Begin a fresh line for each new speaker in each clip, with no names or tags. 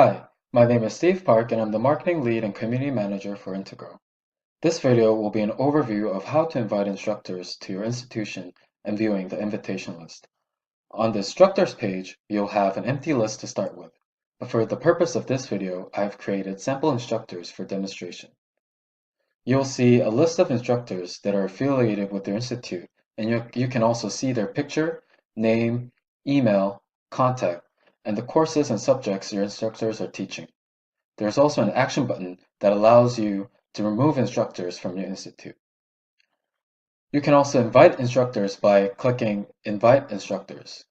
Hi, my name is Steve Park and I'm the Marketing Lead and Community Manager for Integral. This video will be an overview of how to invite instructors to your institution and viewing the invitation list. On the instructors page, you'll have an empty list to start with, but for the purpose of this video, I have created sample instructors for demonstration. You'll see a list of instructors that are affiliated with your institute, and you can also see their picture, name, email, contact, and the courses and subjects your instructors are teaching. There's also an action button that allows you to remove instructors from your institute. You can also invite instructors by clicking Invite Instructors.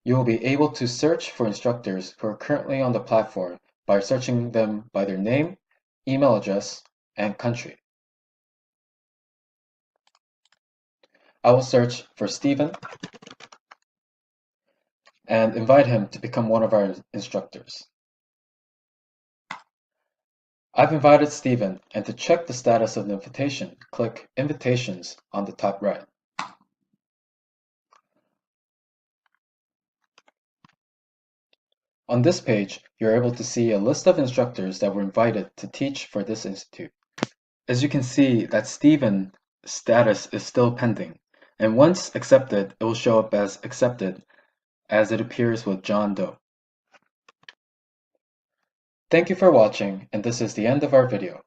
You will be able to search for instructors who are currently on the platform by searching them by their name, email address, and country. I will search for Stephen and invite him to become one of our instructors. I've invited Stephen, and to check the status of the invitation, click Invitations on the top right. On this page, you're able to see a list of instructors that were invited to teach for this institute. As you can see that Stephen's status is still pending, and once accepted, it will show up as accepted as it appears with John Doe. Thank you for watching, and this is the end of our video.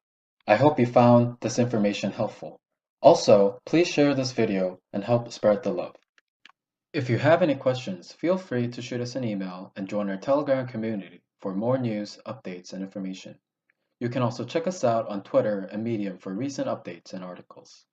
I hope you found this information helpful. Also, please share this video and help spread the love. If you have any questions, feel free to shoot us an email and join our Telegram community for more news, updates, and information. You can also check us out on Twitter and Medium for recent updates and articles.